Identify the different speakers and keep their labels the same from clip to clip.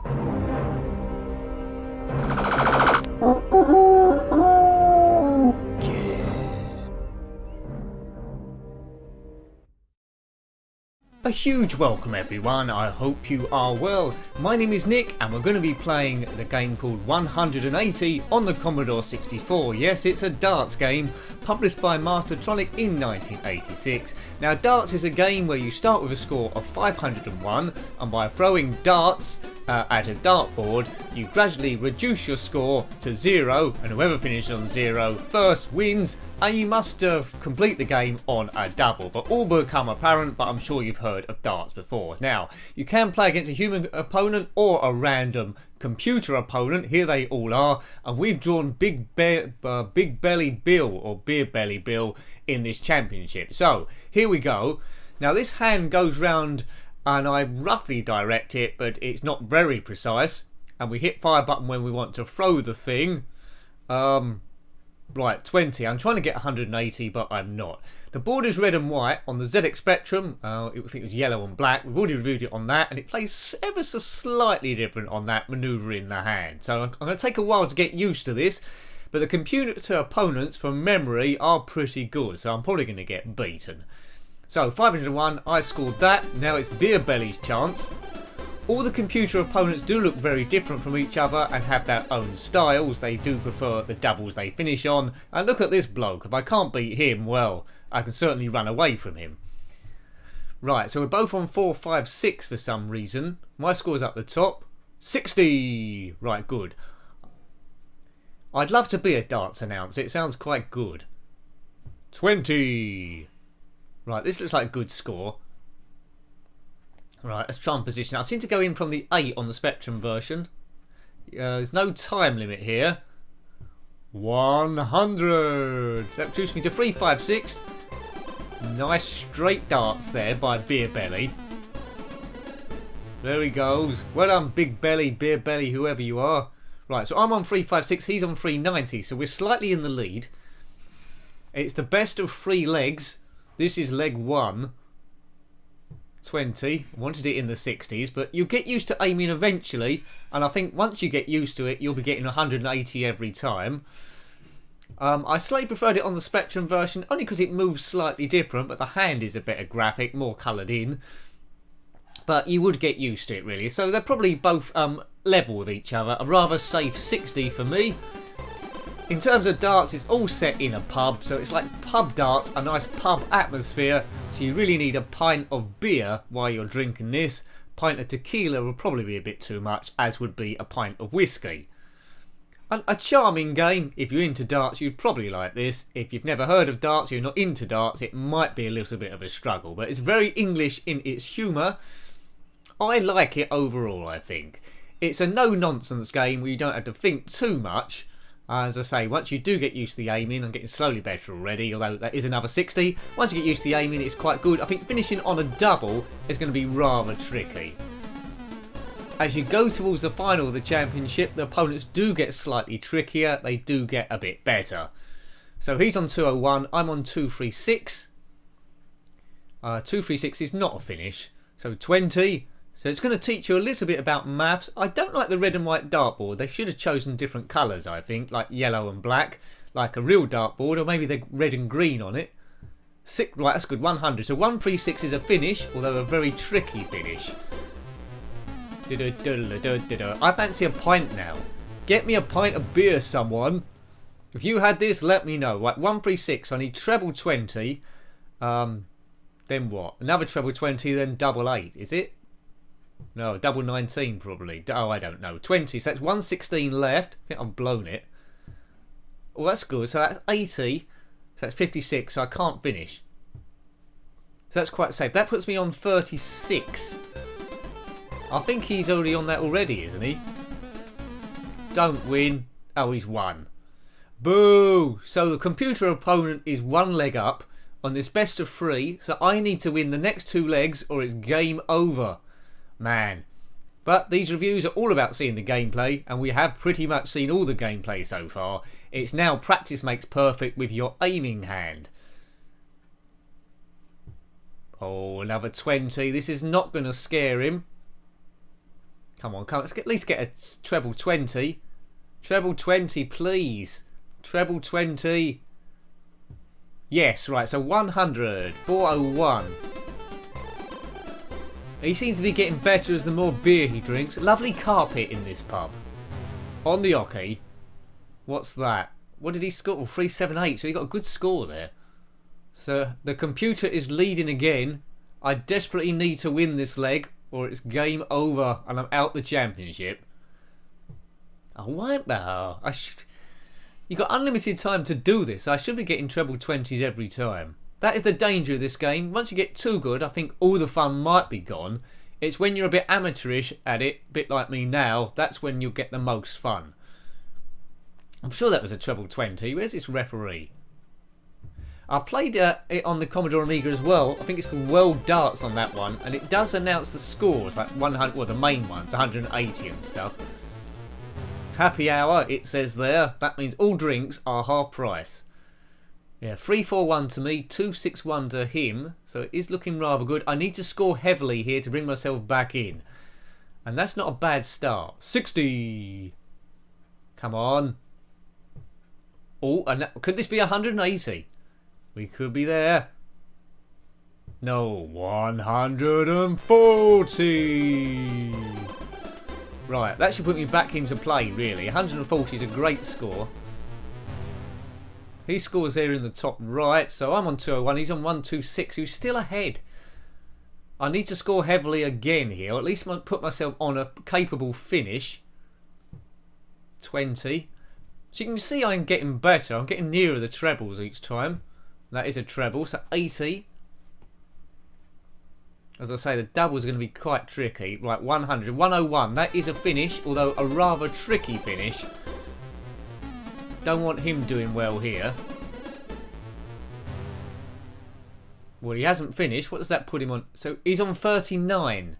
Speaker 1: A huge welcome everyone, I hope you are well. My name is Nick and we're going to be playing the game called 180 on the Commodore 64. Yes, it's a darts game published by Mastertronic in 1986. Now darts is a game where you start with a score of 501 and by throwing darts at a dartboard you gradually reduce your score to 0 and whoever finishes on 0 first wins, and you must complete the game on a double. But all will become apparent, but I'm sure you've heard of darts before. Now, you can play against a human opponent or a random computer opponent. Here they all are. And we've drawn Big Belly Bill, or Beer Belly Bill, in this championship. So, here we go. Now, this hand goes round, and I roughly direct it, but it's not very precise. And we hit fire button when we want to throw the thing. Right, 20. I'm trying to get 180, but I'm not. The board is red and white. On the ZX Spectrum, I think it was yellow and black. We've already reviewed it on that, and it plays ever so slightly different on that manoeuvring the hand. So I'm going to take a while to get used to this, but the computer opponents from memory are pretty good, so I'm probably going to get beaten. So 501, I scored that. Now it's Beer Belly's chance. All the computer opponents do look very different from each other and have their own styles. They do prefer the doubles they finish on. And look at this bloke. If I can't beat him, well, I can certainly run away from him. Right, so we're both on 4, 5, 6 for some reason. My score's up the top. 60! Right, good. I'd love to be a darts announcer. It sounds quite good. 20! Right, this looks like a good score. Right, let's try and position. I seem to go in from the 8 on the Spectrum version. There's no time limit here. 100! That reduced me to 3, 5, 6. Nice straight darts there by Beer Belly. There he goes. Well done, Big Belly, Beer Belly, whoever you are. Right, so I'm on 3, 5, 6. He's on 390. So we're slightly in the lead. It's the best of 3 legs. This is leg 1. 20. I wanted it in the 60s, but you'll get used to aiming eventually, and I think once you get used to it you'll be getting 180 every time. I slightly preferred it on the Spectrum version only because it moves slightly different, but the hand is a better graphic, more coloured in, but you would get used to it really. So they're probably both level with each other. A rather safe 60 for me. In terms of darts, it's all set in a pub, so it's like pub darts, a nice pub atmosphere, so you really need a pint of beer while you're drinking this. A pint of tequila will probably be a bit too much, as would be a pint of whiskey. A charming game. If you're into darts, you'd probably like this. If you've never heard of darts, you're not into darts, it might be a little bit of a struggle, but it's very English in its humour. I like it overall, I think. It's a no-nonsense game where you don't have to think too much. As I say, once you do get used to the aiming, I'm getting slowly better already, although that is another 60. Once you get used to the aiming, it's quite good. I think finishing on a double is going to be rather tricky. As you go towards the final of the championship, the opponents do get slightly trickier. They do get a bit better. So he's on 201, I'm on 236. 236 is not a finish. So 20. So it's going to teach you a little bit about maths. I don't like the red and white dartboard. They should have chosen different colours, I think, like yellow and black, like a real dartboard, or maybe they're red and green on it. Right, that's good, 100. So 136 is a finish, although a very tricky finish. I fancy a pint now. Get me a pint of beer, someone. If you had this, let me know. Right, 136, I need treble 20. Then what? Another treble 20, then double 8, is it? No, double 19 probably. Oh, I don't know. 20, so that's 116 left. I think I've blown it. Oh, that's good. So that's 80. So that's 56, so I can't finish. So that's quite safe. That puts me on 36. I think he's already on that already, isn't he? Don't win. Oh, he's won. Boo! So the computer opponent is 1 leg up on this best of 3. So I need to win the next 2 legs or it's game over. Man. But these reviews are all about seeing the gameplay, and we have pretty much seen all the gameplay so far. It's now practice makes perfect with your aiming hand. Oh, another 20. This is not going to scare him. Come on, let's at least get a treble 20. Treble 20, please. Treble 20. Yes, right, so 100. 401. He seems to be getting better as the more beer he drinks. Lovely carpet in this pub. On the hockey. What's that? What did he score? 378, so he got a good score there. So the computer is leading again. I desperately need to win this leg or it's game over and I'm out the championship. Oh, why? No, you got unlimited time to do this. I should be getting treble 20s every time. That is the danger of this game. Once you get too good, I think all the fun might be gone. It's when you're a bit amateurish at it, a bit like me now, that's when you'll get the most fun. I'm sure that was a treble 20. Where's this referee? I played it on the Commodore Amiga as well. I think it's called World Darts on that one. And it does announce the scores, like 100, well, the main ones, 180 and stuff. Happy hour, it says there. That means all drinks are half price. Yeah, 341 to me, 261 to him. So it is looking rather good. I need to score heavily here to bring myself back in. And that's not a bad start. 60. Come on. Oh, and could this be 180? We could be there. No, 140. Right, that should put me back into play, really. 140 is a great score. He scores there in the top right, so I'm on 201. He's on 126. He's still ahead. I need to score heavily again here, or at least put myself on a capable finish. 20. So you can see I'm getting better. I'm getting nearer the trebles each time. That is a treble, so 80. As I say, the doubles are going to be quite tricky. Right, 100. 101. That is a finish, although a rather tricky finish. Don't want him doing well here. Well, he hasn't finished. What does that put him on? So he's on 39.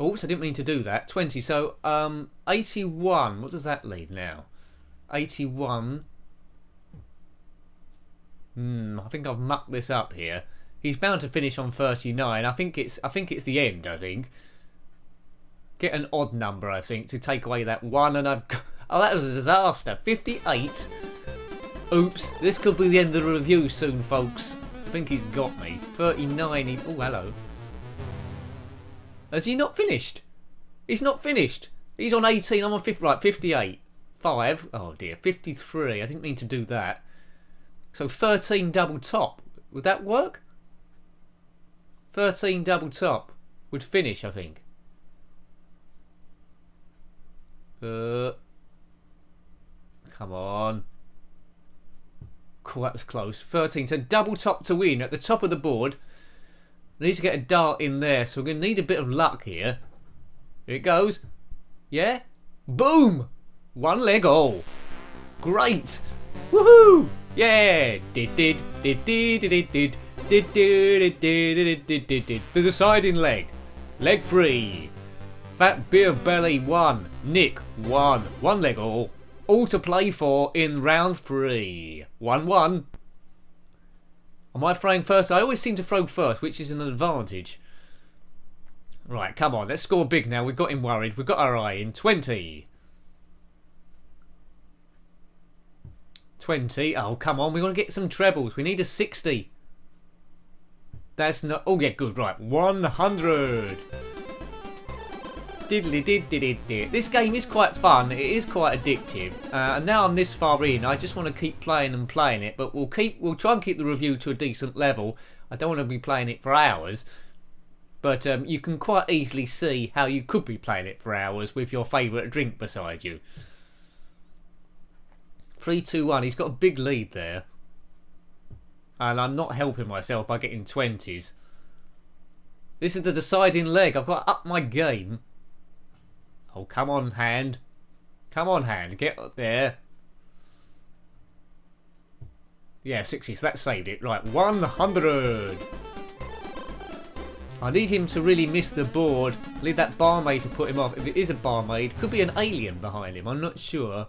Speaker 1: Oops, I didn't mean to do that. 20. So 81. What does that leave now? 81. I think I've mucked this up here. He's bound to finish on 39. I think it's the end, I think. Get an odd number, I think, to take away that one, and I've got, oh, that was a disaster. 58. Oops, this could be the end of the review soon, folks. I think he's got me. 39. Oh, hello. Has he not finished? He's not finished. He's on 18. I'm on 50. Right, 58. 5. Oh dear. 53. I didn't mean to do that. So 13 double top. Would that work? 13 double top would finish, I think. Come on. Cool, that was close. 13. So double top to win at the top of the board. Needs to get a dart in there, so we're going to need a bit of luck here. Here it goes. Yeah? Boom! One leg all. Great! Woohoo! Yeah! The deciding leg. Leg 3. Fat Beer Belly 1. Nick 1. One leg all. All to play for in round 3. 1-1. Am I throwing first? I always seem to throw first, which is an advantage. Right, come on. Let's score big now. We've got him worried. We've got our eye in. 20. 20. Oh, come on. We want to get some trebles. We need a 60. That's not... Oh, yeah, good. Right. 100. Diddly-did-did-did-did. This game is quite fun. It is quite addictive. And now I'm this far in, I just want to keep playing and playing it. But we'll try and keep the review to a decent level. I don't want to be playing it for hours. But you can quite easily see how you could be playing it for hours with your favourite drink beside you. 3-2-1. He's got a big lead there. And I'm not helping myself by getting 20s. This is the deciding leg. I've got to up my game. Oh, come on, hand. Come on, hand. Get up there. Yeah, 60. So that saved it. Right, 100. I need him to really miss the board. Leave that barmaid to put him off. If it is a barmaid, could be an alien behind him. I'm not sure.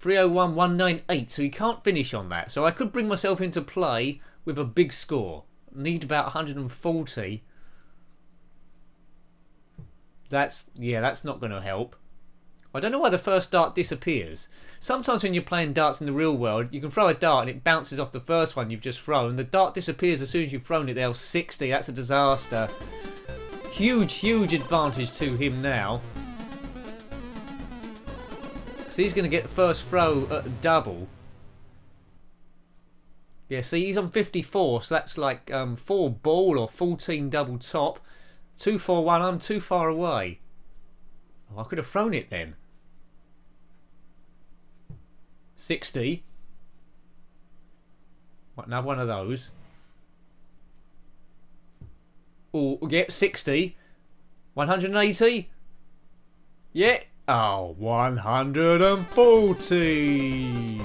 Speaker 1: 301, 198. So he can't finish on that. So I could bring myself into play with a big score. Need about 140. That's not going to help. I don't know why the first dart disappears. Sometimes when you're playing darts in the real world, you can throw a dart and it bounces off the first one you've just thrown. The dart disappears as soon as you've thrown it there. 60, that's a disaster. Huge advantage to him now. So he's going to get the first throw at a double. Yeah, see, he's on 54, so that's like 4 ball or 14 double top. 2-4-1, I'm too far away. Oh, I could have thrown it then. 60. What, now one of those. Oh, yep, 60. 180. Yeah. Oh, 140.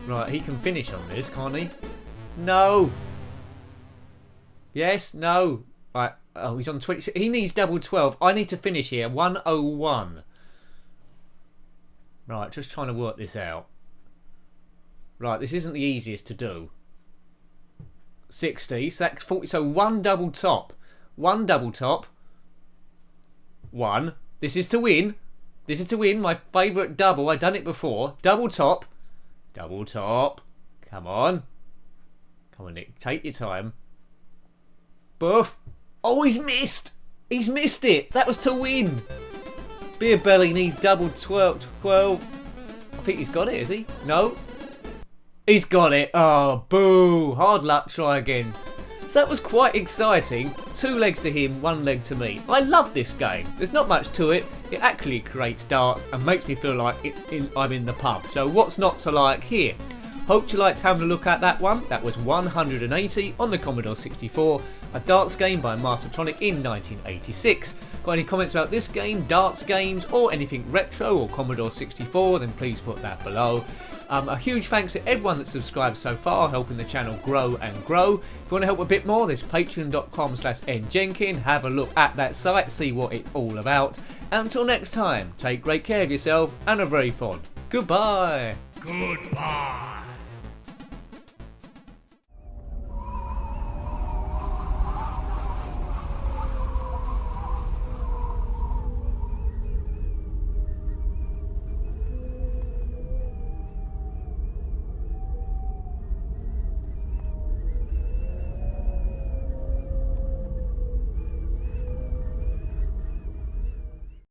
Speaker 1: Right, he can finish on this, can't he? No. Yes, no. Right. Oh, he's on 20. He needs double 12. I need to finish here. 101. Right, just trying to work this out. Right, this isn't the easiest to do. 60, so that's 40. So one double top. One double top. One. This is to win. This is to win. My favourite double. I've done it before. Double top. Double top. Come on. Come on, Nick. Take your time. Buff. Oh, he's missed. He's missed it. That was to win. Beer Belly needs double 12. I think he's got it, is he? No. He's got it. Oh, boo. Hard luck. Try again. So that was quite exciting. 2 legs to him, 1 leg to me. I love this game. There's not much to it. It actually creates darts and makes me feel like I'm in the pub. So what's not to like here? Hope you liked having a look at that one. That was 180 on the Commodore 64, a darts game by Mastertronic in 1986. Got any comments about this game, darts games, or anything retro or Commodore 64, then please put that below. A huge thanks to everyone that's subscribed so far, helping the channel grow and grow. If you want to help a bit more, there's patreon.com/njenkin. Have a look at that site, see what it's all about. Until next time, take great care of yourself and a very fond goodbye.
Speaker 2: Goodbye.